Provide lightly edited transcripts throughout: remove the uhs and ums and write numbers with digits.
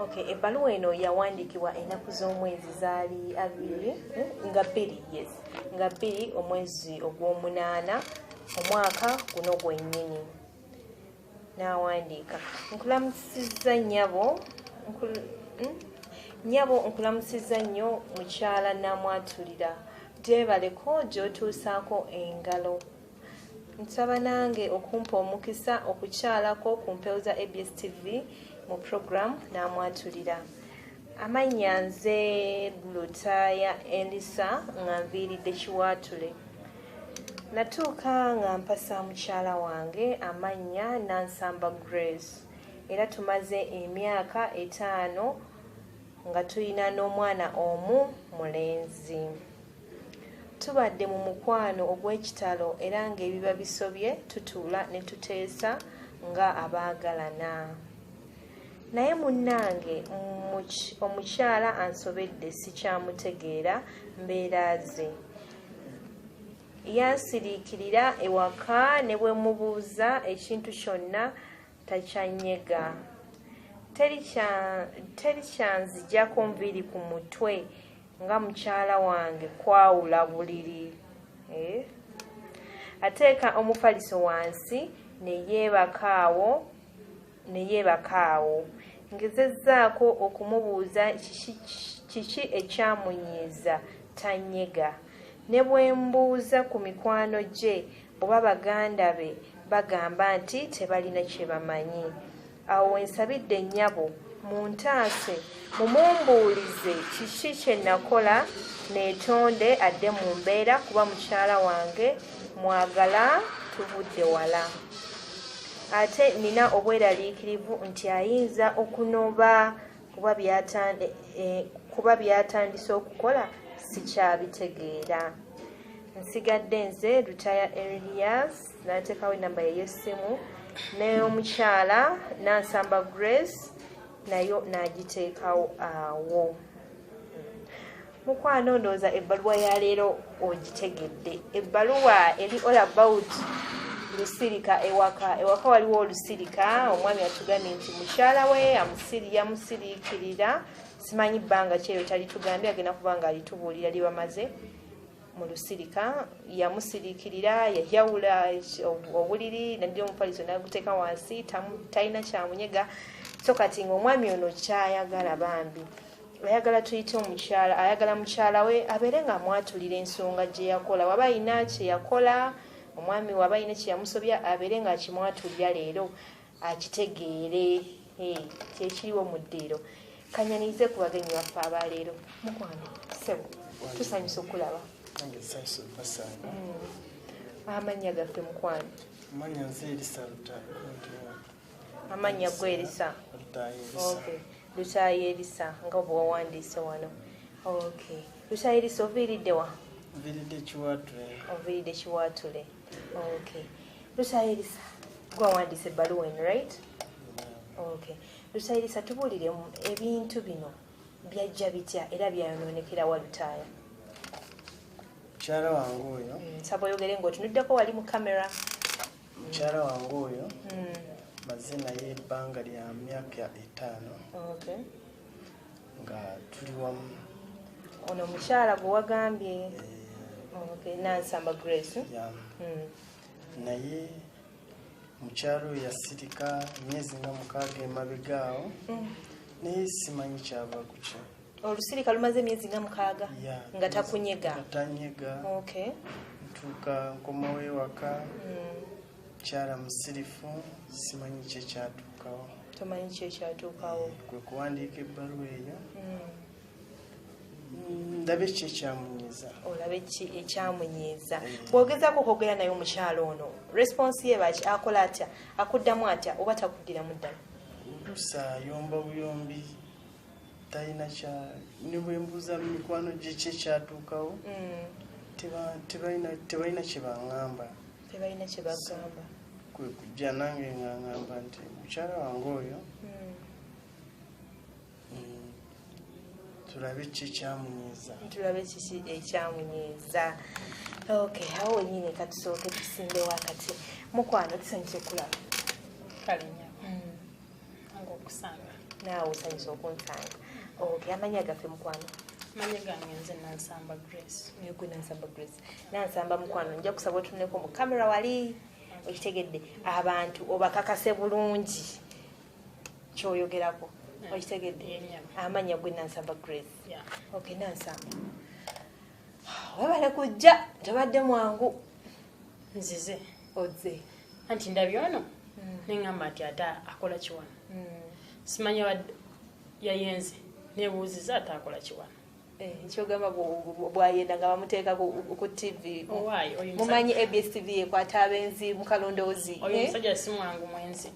Okay, ebbaluwa eno yawandiikibwa ennaku z'omwezi zaali nga 2, yes, nga 2 omwezi ogw'omunaana omwaka guno gwennyini. N'awandiika, nkulamusizza nnyabo, nkulamusizza nnyo mukyala namwatulira, teebaleko gy'otuusaako engalo. Nsaba nange okumpa omukisa okukyalako ku mpewo za ABS TV mu program namwatulira. Amannya nze Lutaaya Elisa nga nviiridde Kiwaatule. Natuuka nga mpasa mukyala wange amannya Nsaba Grace, era tumaze emyaka 5 nga tulina n'omwana omu mulenzi. Tubadde mu mukwano ogw'ekitalo era ng'ebiba bisobye tutuula ne tuteesa nga abaagalana. Naye munnange omukyala ansobedde sikyamutegeera mbeera ze. Yansiriikirira ewaka ne bwe mubuuza ekintu kyonna takyanyega. Teri kyanziggyako nviiri ku mutwe nga mukyala wange kwawula buliri. Ateeka omufaliso wansi ne yeebaka awo. Ngezezzaako okumubuuza kiki ekyamunyiiza tanyega. Ne bwe mbuuza ku mikwano gye oba baganda be bagamba nti tebalina kye bamanyi. Awo ensabidde nnyabo muntaase mumumbuulize kiki kye nakola neetonde adde mu mbeera kuba mukyala wange mwagala tuvudde wala. Ate nina obweraliikirivu nti ayinza okunoba kuba byatandise okukola sikyabitegeera. Nsigadde nze Lutaaya Elias, n'ateekawo enamba ye y'essimu, n'omukyala Nsaba Grace nayo n'agiteekawo awo. Mukwano ndowooza ebbaluwa ya leero ogitegedde. Ebbaluwa eri all about lusirika ewaka. Ewaka waliwo olusirika, omwami atugambye nti mukyala we yamusiriikirira. Simanyi bbanga kyeyo talitugambye, agenda kuba nga alitubuulira lye bamaze mu lusirika. Yamusiriikirira, yayawula obuliri, naddira omufaliso n'aguteeka wansi, talina kyamunyega. So kati ng'omwami ono kyayagala Bambi, ayagala tuyite omukyala, ayagala mukyala we abeere nga amwatulira ensonga gye yakola. Waba ayina kye yakola, omwami waba ayina kye yamusobya, abeere nga akimwatulira leero akitegeere kyekiriwo mu ddiiro. Kanyanirize ku bagenyi baffe abaleero. Mukwano ssebo tusanyusa okulaba. Amannya gaffe mukwano. Amannya nze Elisa Lutaaya. Amannya gwe Elisa. Okay. Lutaaya Elisa nga bwe wawandiise wano. Okay. Lutaaya Elisa oviiridde wa? Nviiridde Kiwaatule. Oviiridde Kiwaatule. Okay. Lutaaya Elisa gwe wawandiise ebbaluwa eno, right? Okay. Lutaaya Elisa tubuulire ebintu bino byajja bitya era byayonoonekera wa Lutaaya? Mukyala wange oyo. Nsaba oyogere ng'otunuddeko wali mu kamera. Mukyala wange oyo maze naye ebbanga lya myaka 5. Okay. Nga tuli wamu. Ono mukyala gwe wagambye. Okay. Nsaba Grace. Naye mukyala oyo yasirika emyezi nga 6 emabega awo. Naye simanyi kyava ku kyo. Olusirika lumaze emyezi nga 6 nga takunyega. Tanyega. Okay. Ntuuka nkomawo ewaka. Mukyala musirifu, simanyi kye kyatuukawo. Tomanyi kye kyatuukawo. Kwe kuwandiika ebbaluwa eyo. Ndabe ki ekyamunyiiza. Olabe ki ekyamunyiiza. Bw'ogezaako okwogera naye omukyala ono, response ye baki akola atya, akuddamu atya oba takuddiramu ddala? Oluusa ayomba buyombi, talina kya, ne bwe mbuuza mu mikwano gye ki ekyatuukawo, tebalina kye baŋŋamba. Tebalina kye bagamba. Kwe kujja nange nga ŋŋamba nti mukyala wange oyo tulabe ki ekyamunyiiza. Tulabe kiki ekyamunyiiza. Okay, awo wennyini katusooke tusimbe wakati. Mukwano tusanyuse okulaba. Kale nnyo. Nga okusanga. naawe osanyusa okunsanga. Okay, amanya gaffe mukwano. Amanya gange nze Nsaba Grace. Yegwe Nsaba Grace. Nsaba mukwano nja kusaba otuneko mu kamera wali okitegedde abantu obakakase bulungi kyoyogerako. Okitegedde amanya gwe Nsaba Grace. Okay, Nsaba. Wabale kujja tebadde mwangu. Nzize Ozze. Anti ndabye ono neŋŋamba ati ate akola kiwano. Simanya yayenze nebuuziza ate akola kiwano. Kyogamba bwayenda nga bamuteeka ku TV. Owaayi mumanyi ABS TV ekwata abenzi mu Kalondozi. Oyo omusajja si mwangu mwenzi.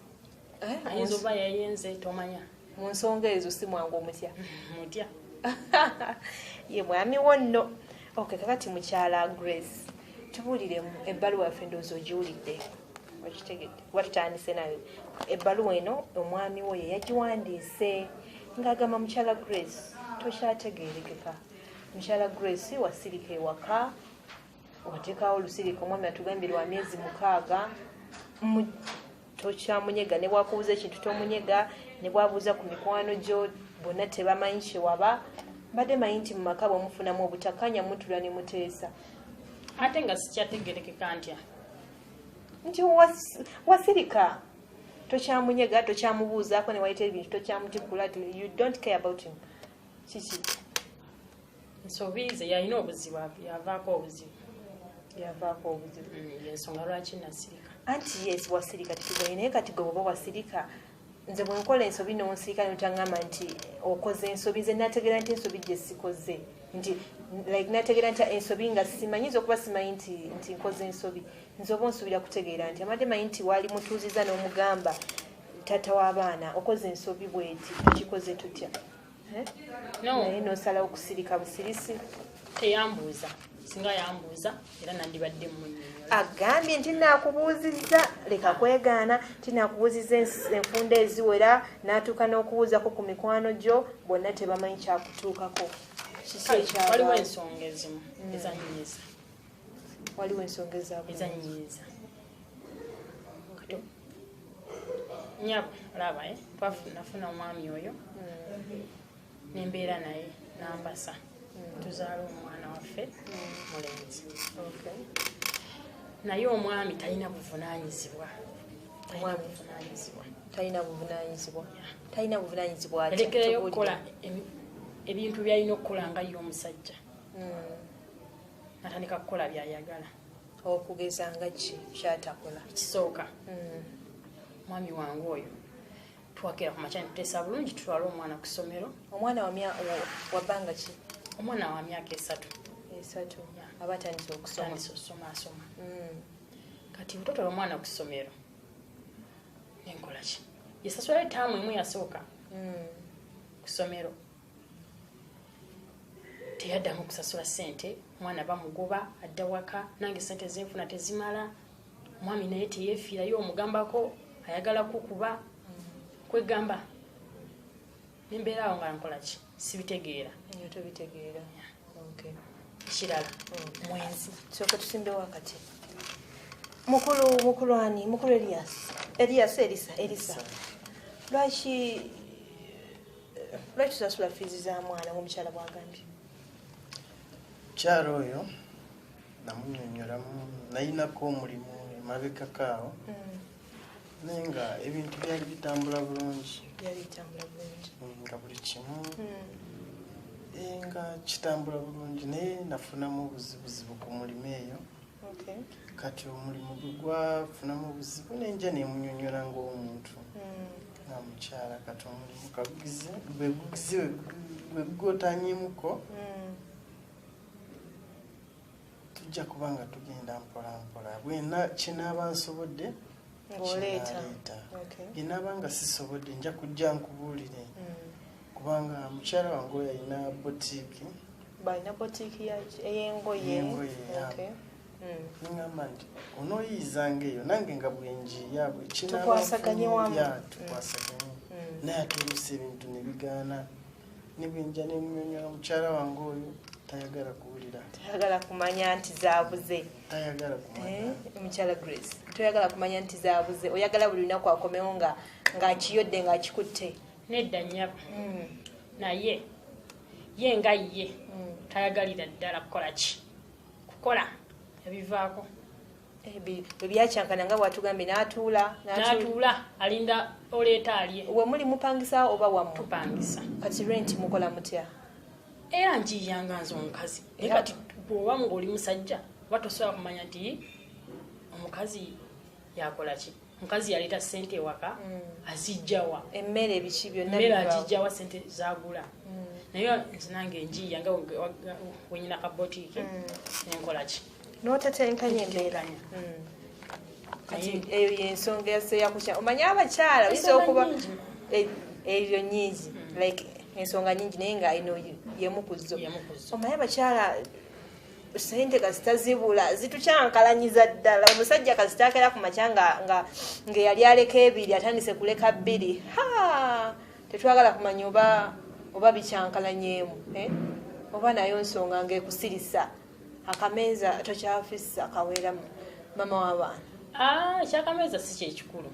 Ayinza oba yayenze tomanya. Mu nsonga ezo si mwangu omutya. Mutya. Ye mwami wonno. Okay, kakati mukyala Grace. Tubuuliremu ebbaluwa yaffe ndowooza ogiwulidde. Okitegedde. Watutandise nayo. Ebbaluwa eno omwami we ye yagiwandiise ng'agamba mukyala Grace tokyategeerekeka. Mukyala Grace wasirika ewaka wateekawo olusirika omwami atugambye lwa myezi 6 tokyamunyega ne bwakubuuza ekintu tomunyega ne bwabuuza ku mikwano gyo bonna tebamanyi kyewaba mbadde manyi nti mu maka bwemufunamu obutakanya mutula ne muteesa. Ate nga sikyategeerekeka ntya nti wasirika tokyamunyega tokyamubuuzaako ne wayita ebintu tokyamutikkula you don't care about him. Kiki nsobiize yalina obuzibu yavaako obuzibu yensonga lwaki nasirika. Anti yes wasirika titugaye naye kati gwe bwoba wasirika nze bwe nkola ensobi n'onsirika n'otaŋŋamba nti okoze ensobi nze nategeera nti ensobi gye sikoze nti like nategeera nti ensobi nga simanyiza okuba simanyi nti nkoze ensobi nze oba onsubira kutegeera nti amadde manyi nti wali mutuuziza n'omugamba taata w'abaana okoze ensobi bweti tukikoze tutya naye n'osalawo kusirika busirisi. Teyambuuza singa yambuuza era nandibadde munyonyola. Agambye nti naakubuuzizza leka kwegaana nti naakubuuzizza enfunda eziwera n'atuuka n'okubuuzako ku mikwano gyo bonna tebamanyi kyakutuukako. Waliwo ensonga ezimu ezanyiiza. Waliwo ensonga ezanyiiza. Nyabo laba nafuna omwami oyo nembeera naye nambasa tuzaala omwana waffe mulenzi. Naye omwami talina buvunaanyizibwa. Talina buvunaanyizibwa alekerayo okukola ebintu byalina okukola nga ye omusajja natandika kukola byayagala. Okugeza nga ki kyatakola? Ekisooka mwami wange oyo twakera ku makya netuteesa bulungi tutwala omwana ku ssomero. Omwana wabbanga ki? Omwana wa myaka 3 aba atandise okusoma. Kati butotwala omwana ku ssomero nenkola ki? Yesasula etaamu emu yasooka ku ssomero teyaddamu kusasula ssente. Omwana bamugoba adda waka nange ssente zenfuna tezimala. Omwami naye teyeefiirayo omugambako ayagala kukuba kwegamba nembeeraawo nga nkola ki? Sibitegeera. Tobitegeera. Kirala mwenzi sooka tusimbewo akati. Mukulu ani? Mukulu Elisa. Lwaki tusasula fiizi za mwana omukyala bwagambye? Mukyala oyo namunyonyolamu nayinako omulimu emabegakaawo naye nga ebintu byali bitambula bulungi nga buli kimu nga kitambula bulungi naye nafunamu obuzibuzibu ku mulimu eyo. Kati omulimu gwe gwafunamu obuzibu nenja nemunyonyola ng'omuntu nga mukyala. Kati omulimu kabugize bwe gugotanyimuko tujja kuba nga tugenda mpolampola bwena kinaaba nsobodde ng'oleeta. Byenaaba nga sisobodde nja kujja nkubuulire kubanga mukyala wange oyo alina botiiki. Balina botiiki ey'engoye. Ngamba nti onooyiyizanga eyo nange nga bwenjiya tukwasaganye wamu. Tukwasaganye naye ate oluusi ebintu ne bigaana ne bwenja nemunyonyola mukyala wange oyo tayagala kuwulira. Tayagala kumanya nti zaabuze. Mukyala Grace toyagala kumanya nti zaabuze. Oyagala buli lunaku akomewo ng'akiyodde ng'akikutte. nedda nnyabo naye ye nga ye tayagalira ddala kukola yabivaako byakyankana nga bwatugambye n'atuula alinda oleeta alye. We muli mupangisa oba wamu? Tupangisa. Kati rent mukola mutya? Era njiyanga nze omukazi naye kati bw'oba ng'oli musajja oba tosobola kumanya nti omukazi yakola ki. Omukazi yaleeta ssente ewaka azijjawa emmere biki byonna emmere agijjawa ssente zagula naye nze nange njiya nga wenyina kabotiiki nenkola ki n'otatenkanya embeera. Kati eyo y'ensonga yaseeyakukya. Omanyi abakyala oyinza okuba ebyo nyingi like ensonga nyingi naye nga eno yemu ku zo. Omanyi abakyala sente kasitazibula zitukyankalanyiza ddala. Omusajja kasitaakera ku makya nga yali aleka ebiri atandise kuleka bbiri. Tetwagala kumanya oba bikyankalanyeemu oba nayo nsonga ng'ekusirisa akameeza tokyafissa kaweeramu mama w'abaana. Ekyakameeza si kyekikulu.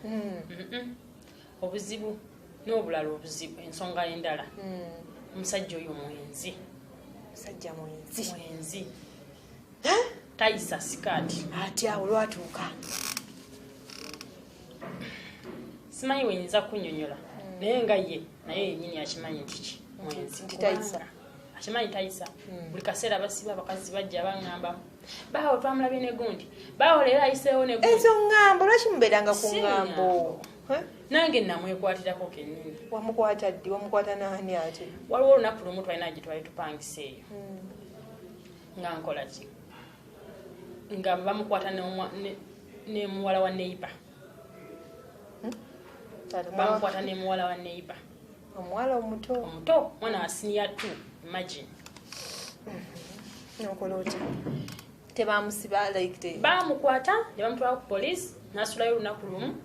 Obuzibu n'obulala obuzibu ensonga endala omusajja oyo mwenzi. Musajja mwenzi. Tayisa sikaati. Ati awo lwatuuka. Simanyi wenyinza kunnyonnyola naye nga ye naye yennyini akimanyi nti mwenzi. Nti tayisa. Akimanyi tayisa. Buli kaseera basiba abakazi bajja baŋŋamba baawo twamulabye ne gundi baawo leero ayiseewo ne gundi. Ezo ŋŋambo lwaki mubeeranga ku ŋŋambo? Nange namwekwatirako kennyini. Wamukwata ddi? Wamukwata n'ani ate? Waliwo olunaku lumu twalina gitwali tupangisa eyo nga nkola ki nga bamukwata ne muwala wa neiba. Bamukwata ne muwala wa neiba. Omuwala omuto mwana wa senior 2 imagine. Nokola otya? Tebamusiba like bamukwata ne bamutwala ku poliisi n'asulayo olunaku lumu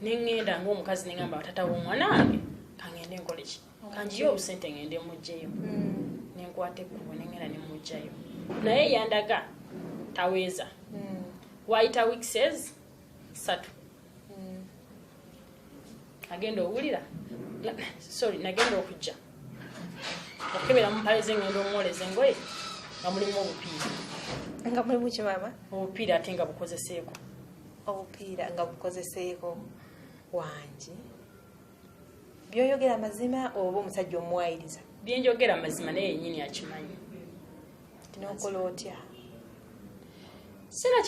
neŋŋenda ng'omukazi neŋŋamba batata w'omwana wange kaŋŋende nkole ki kanjiyo obusente ŋŋende muggyeyo nenkwata ekkubo neŋŋenda ne muggyayo naye yandaga taweeza wayita weeks 3 agenda owulira nagenda okujja okukebera mu mpale ze ngenda omwoleza engoye nga mulimu obupiira. Nga mulimu ki maama? Obupiira ate nga bukozeseeko. Obupiira nga bukozeseeko. Wange byoyogera mazima oba omusajja omuwayiriza? Byenjogera mazima naye yennyini akimanyi. Tinokola otya?